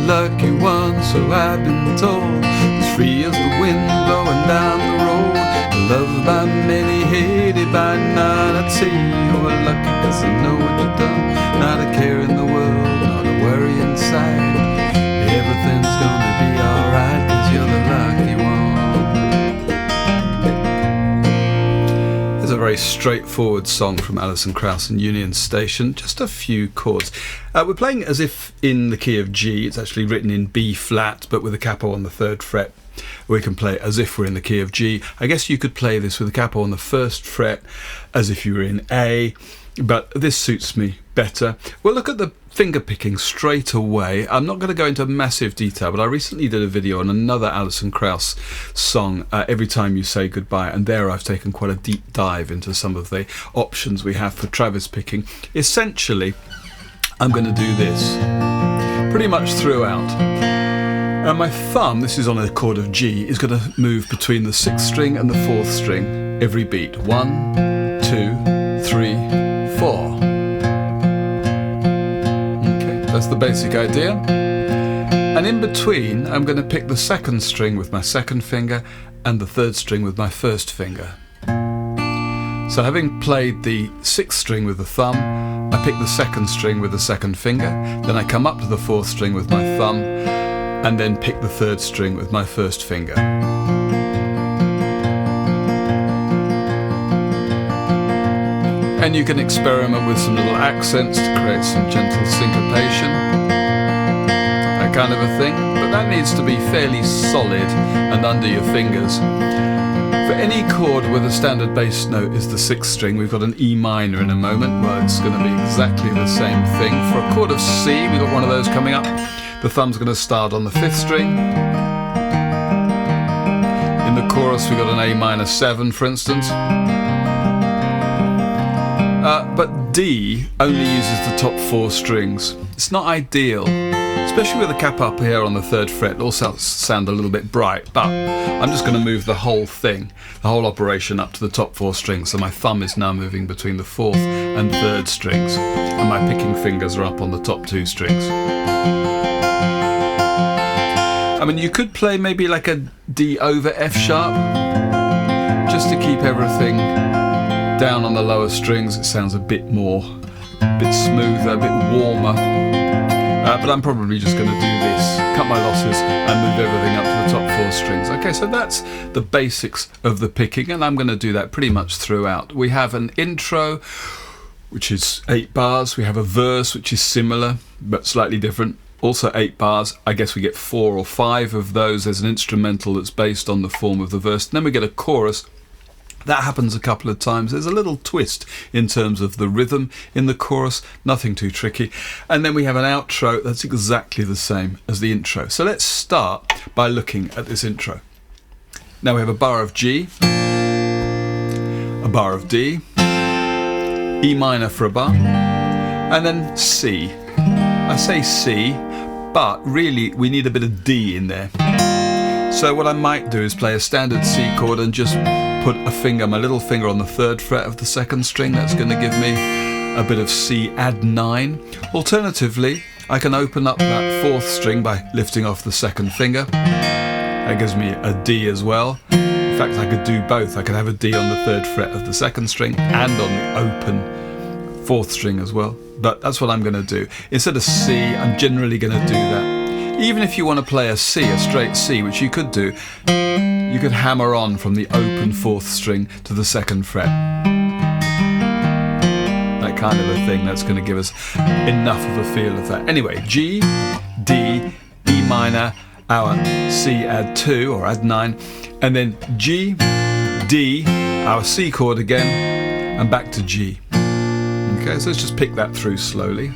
lucky one, so I've been told. As free as the wind blowing down the road, loved by many, hated by none. I'd say you're lucky 'cause I know what you've done. Not a care in the world, not a worry inside. Everything's gonna be alright 'cause you're the lucky one. It's a very straightforward song from Alison, Krauss and Union Station. Just a few chords. We're playing as if in the key of G. It's actually written in B flat, but with a capo on the 3rd fret. We can play as if we're in the key of G. I guess you could play this with a capo on the 1st fret as if you were in A, but this suits me better. We'll look at the finger picking straight away. I'm not going to go into massive detail, but I recently did a video on another Alison Krauss song, Every Time You Say Goodbye, and there I've taken quite a deep dive into some of the options we have for Travis picking. Essentially, I'm going to do this pretty much throughout. And my thumb, this is on a chord of G, is going to move between the 6th string and the 4th string every beat. 1, 2, 3, 4. That's the basic idea. And in between, I'm going to pick the 2nd string with my 2nd finger and the 3rd string with my 1st finger. So having played the 6th string with the thumb, I pick the 2nd string with the 2nd finger, then I come up to the 4th string with my thumb, and then pick the 3rd string with my 1st finger. And you can experiment with some little accents to create some gentle syncopation, that kind of a thing, but that needs to be fairly solid and under your fingers. For any chord where the standard bass note is the 6th string, we've got an E minor in a moment, well it's going to be exactly the same thing. For a chord of C, we've got one of those coming up. The thumb's going to start on the 5th string. In the chorus we've got an A minor 7, for instance. But D only uses the top 4 strings. It's not ideal, especially with the cap up here on the 3rd fret. It all sound a little bit bright, but I'm just going to move the whole thing, the whole operation up to the top 4 strings. So my thumb is now moving between the 4th and 3rd strings, and my picking fingers are up on the top 2 strings. I mean, you could play maybe like a D over F sharp, just to keep everything down on the lower strings. It sounds a bit smoother, a bit warmer. But I'm probably just going to do this, cut my losses and move everything up to the top 4 strings. Okay, so that's the basics of the picking, and I'm going to do that pretty much throughout. We have an intro, which is 8 bars. We have a verse, which is similar, but slightly different. Also 8 bars. I guess we get 4 or 5 of those. There's an instrumental that's based on the form of the verse. And then we get a chorus. That happens a couple of times. There's a little twist in terms of the rhythm in the chorus, nothing too tricky. And then we have an outro that's exactly the same as the intro. So let's start by looking at this intro. Now we have a bar of G, a bar of D, E minor for a bar, and then C. I say C, but really we need a bit of D in there. So what I might do is play a standard C chord and just put a finger, my little finger, on the 3rd fret of the 2nd string. That's going to give me a bit of C add 9. Alternatively, I can open up that 4th string by lifting off the 2nd finger. That gives me a D as well. In fact, I could do both. I could have a D on the 3rd fret of the 2nd string and on the open 4th string as well. But that's what I'm going to do. Instead of C, I'm generally going to do that. Even if you want to play a C, a straight C, which you could do, you could hammer on from the open 4th string to the 2nd fret. That kind of a thing. That's going to give us enough of a feel of that. Anyway, G, D, E minor, our C add 2 or add 9, and then G, D, our C chord again, and back to G. Okay, so let's just pick that through slowly.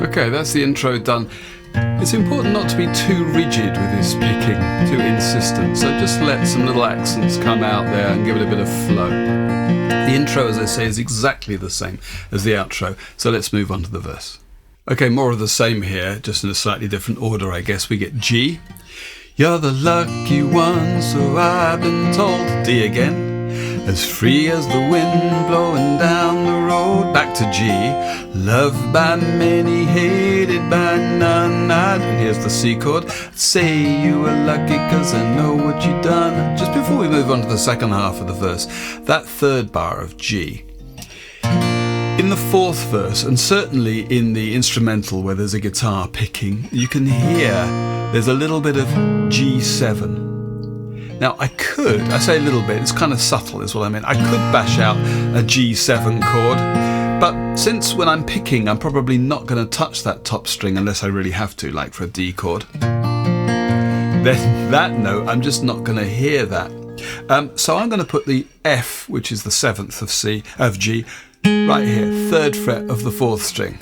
Okay, that's the intro done. It's important not to be too rigid with this picking, too insistent, so just let some little accents come out there and give it a bit of flow. The intro, as I say, is exactly the same as the outro, so let's move on to the verse. Okay, more of the same here, just in a slightly different order, I guess. We get G. You're the lucky one, so I've been told. D again. As free as the wind blowing down the road. Back to G. Loved by many, hated by none. And here's the C chord. Say you were lucky cause I know what you done. Just before we move on to the second half of the verse, that third bar of G. In the fourth verse, and certainly in the instrumental where there's a guitar picking, you can hear there's a little bit of G7. Now I say a little bit, it's kind of subtle is what I mean. I could bash out a G7 chord, but since when I'm picking I'm probably not going to touch that top string unless I really have to, like for a D chord, then that note I'm just not going to hear that. So I'm going to put the F, which is the 7th of G, right here, 3rd fret of the 4th string.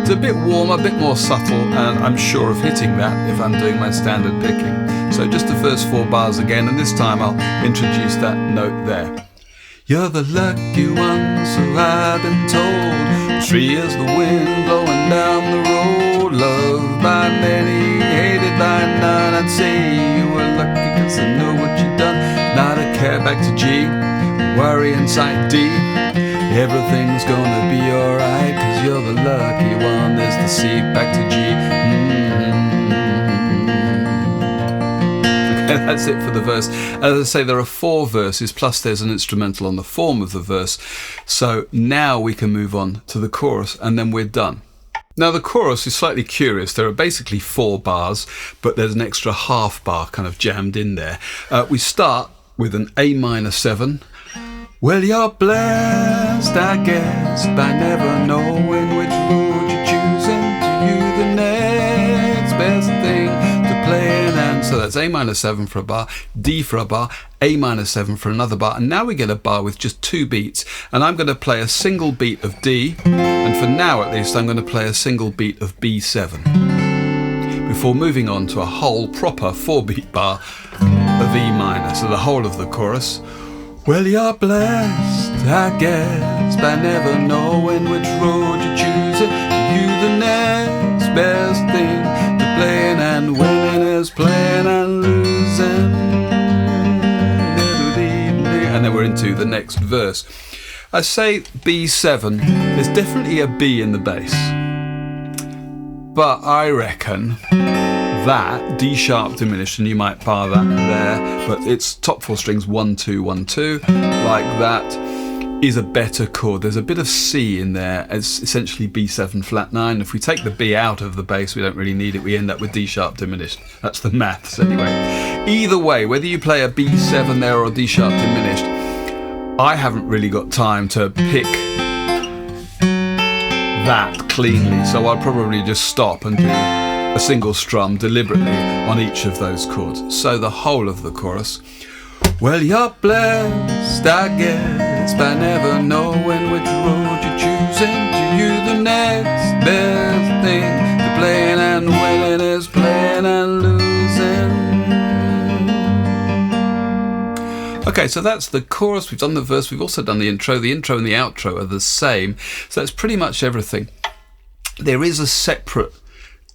It's a bit warmer, a bit more subtle, and I'm sure of hitting that if I'm doing my standard picking. So just the first 4 bars again, and this time I'll introduce that note there. You're the lucky one, so I've been told. Free as the wind blowing down the road. Loved by many, hated by none. I'd say you were lucky cause I know what you've done. Not a care, back to G. Worry inside D. Everything's gonna be alright cause you're the lucky one. There's the C, back to G. That's it for the verse. As I say, there are 4 verses, plus there's an instrumental on the form of the verse. So now we can move on to the chorus, and then we're done. Now the chorus is slightly curious. There are basically 4 bars, but there's an extra half bar kind of jammed in there. We start with an A minor 7. Well, you're blessed, I guess, by never knowing which road you're choosing. To you the next best thing to playing. And so that's A minor 7 for a bar, D for a bar, A minor 7 for another bar, and now we get a bar with just 2 beats, and I'm going to play a single beat of D, and for now at least I'm going to play a single beat of B7 before moving on to a whole proper 4-beat bar of E minor, so the whole of the chorus. Well, you're blessed, I guess, by never knowing which road you're choosing. To you the next best thing to playing and winning is playing and losing. And then we're into the next verse. I say B7, there's definitely a B in the bass, but I reckon that D sharp diminished, and you might bar that there, but it's top 4 strings 1 2 1 2, like that, is a better chord. There's a bit of C in there. It's essentially B7 flat 9. If we take the B out of the bass, we don't really need it. We end up with D sharp diminished. That's the maths anyway. Either way, whether you play a B7 there or D sharp diminished, I haven't really got time to pick that cleanly, so I'll probably just stop and do a single strum deliberately on each of those chords. So the whole of the chorus. Well, you're blessed, I guess, by never knowing which road you're choosing. To you the next best thing to playing and winning is playing and losing. Okay, so that's the chorus. We've done the verse, we've also done the intro. The intro and the outro are the same, so that's pretty much everything. There is a separate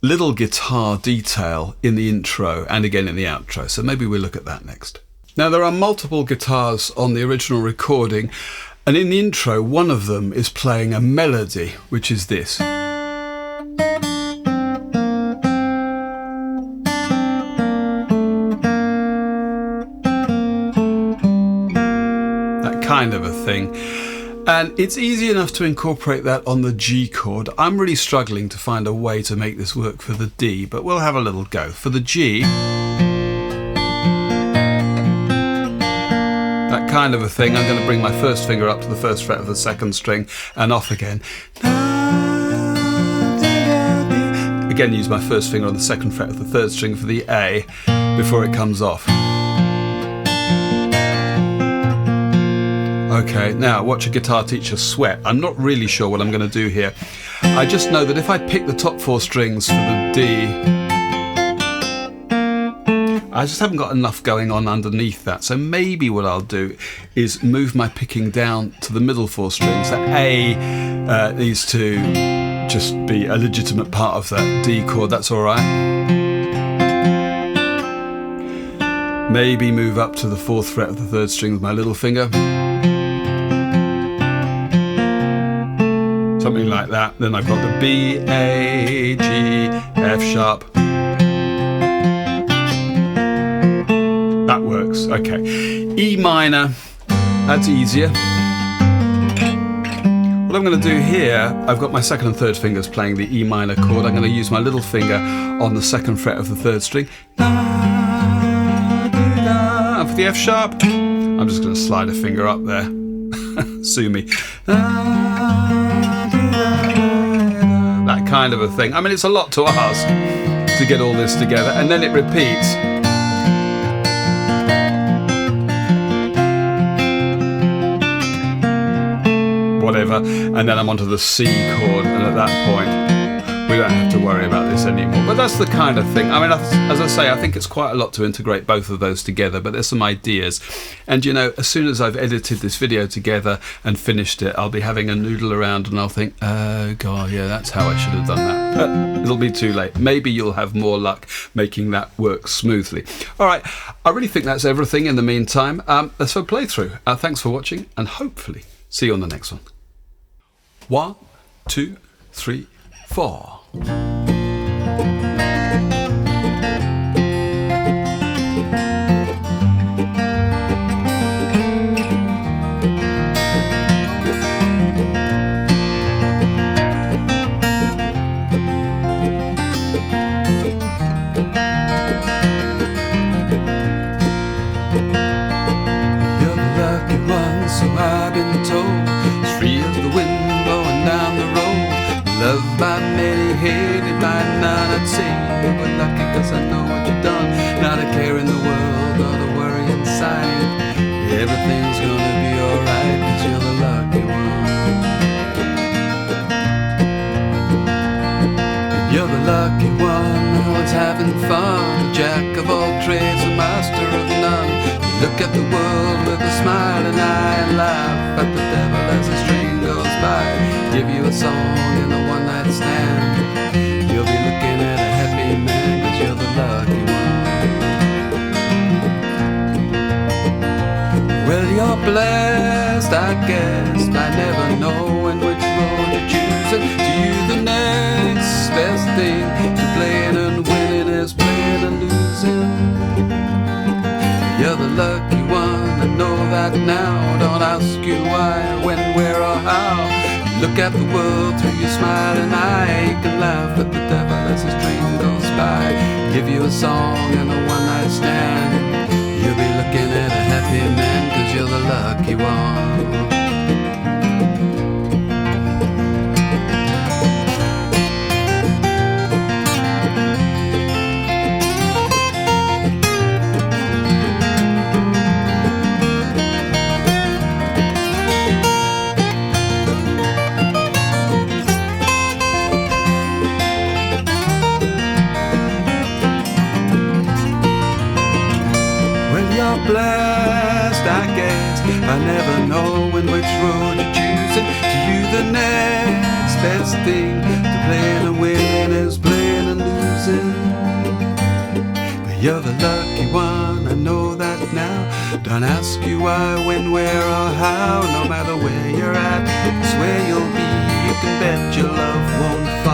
little guitar detail in the intro and again in the outro, so maybe we'll look at that next. Now, there are multiple guitars on the original recording, and in the intro one of them is playing a melody, which is this. That kind of a thing. And it's easy enough to incorporate that on the G chord. I'm really struggling to find a way to make this work for the D, but we'll have a little go. For the G, that kind of a thing, I'm going to bring my first finger up to the 1st fret of the 2nd string and off again. Again, use my 1st finger on the 2nd fret of the 3rd string for the A before it comes off. Okay, now watch a guitar teacher sweat. I'm not really sure what I'm going to do here. I just know that if I pick the top 4 strings for the D, I just haven't got enough going on underneath that. So maybe what I'll do is move my picking down to the middle 4 strings. That A needs to just be a legitimate part of that D chord, that's all right. Maybe move up to the 4th fret of the 3rd string with my little finger. Something like that. Then I've got the B, A, G, F sharp. That works, okay. E minor, that's easier. What I'm going to do here, I've got my 2nd and 3rd fingers playing the E minor chord. I'm going to use my little finger on the 2nd fret of the 3rd string. And for the F sharp, I'm just going to slide a finger up there. Sue me. That kind of a thing. I mean, it's a lot to ask to get all this together, and then it repeats. Whatever, and then I'm onto the C chord, and at that point we don't have to worry about this anymore. But that's the kind of thing. I mean, as I say, I think it's quite a lot to integrate both of those together, but there's some ideas. And you know, as soon as I've edited this video together and finished it, I'll be having a noodle around and I'll think, oh god, yeah, that's how I should have done that. But it'll be too late. Maybe you'll have more luck making that work smoothly. All right, I really think that's everything in the meantime. That's for playthrough. Thanks for watching, and hopefully see you on the next one. 1, 2, 3, 4. You're the lucky one, so I've been told. It's free as the wind blowing down the road. Loved by many, hated by none. I'd say you were lucky cause I know what you've done. Not a care in the world, not a worry inside. Everything's gonna be alright cause you're the lucky one. And you're the lucky one, always having fun. Jack of all trades, a master of none. You look at the world with a smiling eye and laugh at the devil as his train goes by. Give you a song and a one-night stand. You'll be looking at a happy man cause you're the lucky one. Well, you're blessed, I guess, by never knowing which road you're choosing. To you the next best thing to playing and winning is playing and losing. You're the lucky one, I know that now. Don't ask you why, when, where or how. Look at the world through your smiling eye. You can laugh at the devil as his train goes by. Give you a song and a one-night stand. You'll be looking at a happy man cause you're the lucky one. Blessed, I guess, by never knowing which road you're choosing. To you the next best thing to playing and winning is playing and losing. But you're the lucky one, I know that now. Don't ask you why, when, where or how. No matter where you're at, it's where you'll be. You can bet your love won't fall.